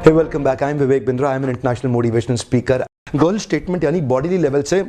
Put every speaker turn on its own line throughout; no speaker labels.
Hey, welcome back. I'm Vivek Bindra. I'm an international motivational speaker. Goal statement यानी bodily level से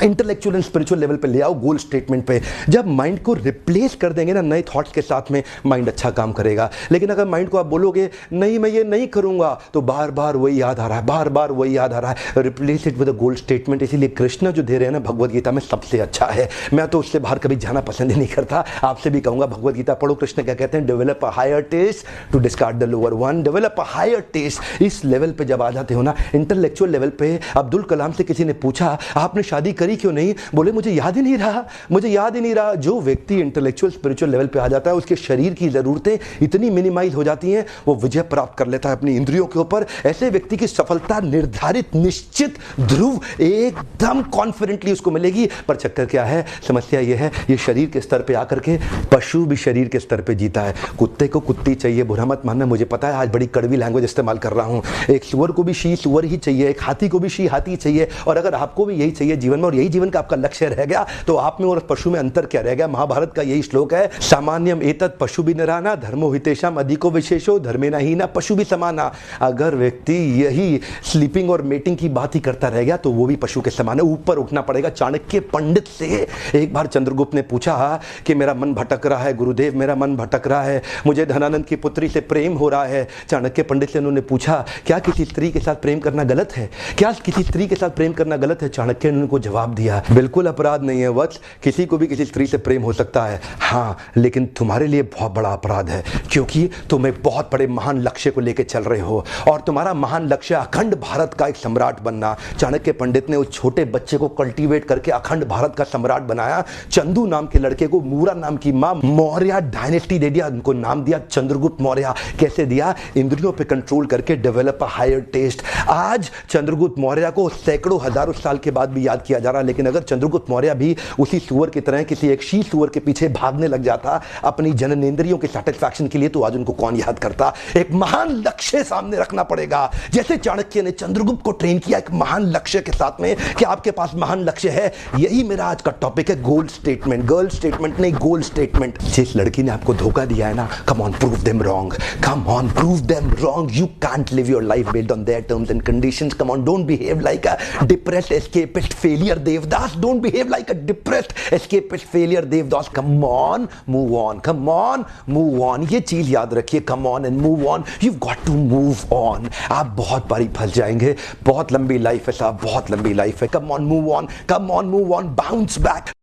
intellectual and spiritual level पे ले आओ गोल statement पे। जब माइंड को रिप्लेस कर देंगे ना नए थॉट्स के साथ में, माइंड अच्छा काम करेगा। लेकिन अगर माइंड को आप बोलोगे नहीं मैं ये नहीं करूंगा, तो बार बार वही याद आ रहा है, बार बार वही याद आ रहा है। Replace it with a goal statement. इसीलिए कृष्ण जो दे रहे हैं ना भगवद गीता में सबसे अच्छा है। मैं तो उससे बाहर कभी जाना पसंद ही नहीं करता। आपसे भी कहूंगा भगवद गीता पढ़ो। कृष्ण क्या कहते हैं? Develop a higher taste to discard the lower one. Develop a higher taste. इस लेवल पे जब आ जाते हो ना, इंटेलेक्चुअल लेवल पे, अब्दुल कलाम से किसी ने पूछा आपने शादी करी क्यों नहीं? बोले मुझे याद ही नहीं रहा, मुझे याद ही नहीं रहा। जो व्यक्ति इंटेलेक्चुअल स्पिरिचुअल लेवल पे आ जाता है, उसके शरीर की जरूरतें इतनी मिनिमाइज हो जाती हैं, वो विजय प्राप्त कर लेता है अपनी इंद्रियों के ऊपर। ऐसे व्यक्ति की सफलता निर्धारित, निश्चित, ध्रुव, एकदम कॉन्फिडेंटली उसको मिलेगी। पर चक्कर क्या है, समस्या ये है, ये शरीर के स्तर पे आकर के पशु भी शरीर के स्तर पे जीता है। कुत्ते को कुत्ती चाहिए, बुरा मत मानना, मुझे पता है आज बड़ी कड़वी लैंग्वेज इस्तेमाल कर रहा हूं। एक सुअर को भी शी सुअर ही चाहिए, एक हाथी को भी शी हाथी चाहिए। और अगर आपको भी यही चाहिए जीवन में, और यही जीवन का आपका लक्ष्य रह गया, तो आप में और पशु में अंतर क्या रह गया? महाभारत का यही श्लोक है, सामान्यम एतत् पशु भी नराना धर्मो हितेशम अधिको विशेषो धर्मेना हीना पशु भी समाना। अगर व्यक्ति यही स्लीपिंग और मेटिंग की बात ही करता रह गया, तो वो भी पशु के समान है। ऊपर उठना पड़ेगा। चाणक्य पंडित से एक बार चंद्रगुप्त ने पूछा कि मेरा मन भटक रहा है गुरुदेव, मेरा मन भटक रहा है, मुझे धनानंद की पुत्री से प्रेम हो रहा है। चाणक्य पंडित से उन्होंने पूछा क्या किसी स्त्री के साथ प्रेम करना गलत है? क्या किसी स्त्री के साथ प्रेम करना गलत है? चाणक्य ने उनको जवाब दिया बिल्कुल अपराध नहीं है वत्स, किसी को भी किसी स्त्री से प्रेम हो सकता है। हाँ, लेकिन तुम्हारे लिए बहुत बड़ा अपराध है, क्योंकि तुम एक बहुत बड़े महान लक्ष्य को लेकर चल रहे हो, और तुम्हारा महान लक्ष्य अखंड भारत का एक सम्राट बनना। चाणक्य पंडित ने उस छोटे बच्चे को कल्टीवेट करके अखंड भारत का सम्राट बनाया। चंदू नाम के लड़के को मूरा नाम की मां मौर्य डायनेस्टी दे दिया, उनको नाम दिया चंद्रगुप्त मौर्य। कैसे दिया? इंद्रियों पे कंट्रोल करके। Develop a higher taste. आज चंद्रगुप्त मौर्य को सैकड़ों हजारों साल के बाद भी याद किया जा रहा है। लेकिन अगर चंद्रगुप्त मौर्य भी उसी सुअर की तरह किसी एक शी सुअर के पीछे भागने लग जाता अपनी जननेंद्रियों के सैटिस्फैक्शन के लिए, तो आज उनको कौन याद करता? एक महान लक्ष्य सामने रखना पड़ेगा। जैसे चाणक्य ने चंद्रगुप्त को ट्रेन किया एक महान लक्ष्य के साथ में कि आपके पास महान लक्ष्य है। यही मेरा आज का टॉपिक है, गोल स्टेटमेंट। गर्ल स्टेटमेंट नहीं, गोल स्टेटमेंट। जिस लड़की ने आपको धोखा दिया है ना, come on prove them wrong, come on prove them wrong. You can't live your life based on their terms and conditions. Come on, don't behave like a depressed escapist failure Devdas. Don't behave like a depressed escapist failure Devdas. Come on, move on, come on, move on. ये चीज याद रखिए, come on and move on. You got to move on. आप बहुत बारी फंस जाएंगे। बहुत लंबी लाइफ है साहब, बहुत लंबी लाइफ है। कम on, move on, come on, move on, bounce back.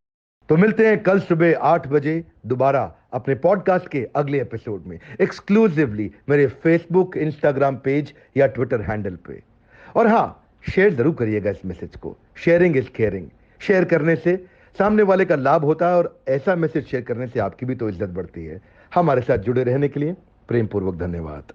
तो मिलते हैं कल सुबह 8 बजे दोबारा अपने पॉडकास्ट के अगले एपिसोड में, एक्सक्लूसिवली मेरे फेसबुक, इंस्टाग्राम पेज या ट्विटर हैंडल पे। और हाँ, शेयर जरूर करिएगा इस मैसेज को। Sharing is caring. शेयर करने से सामने वाले का लाभ होता है, और ऐसा मैसेज शेयर करने से आपकी भी तो इज्जत बढ़ती है। हमारे साथ जुड़े रहने के लिए प्रेम पूर्वक धन्यवाद।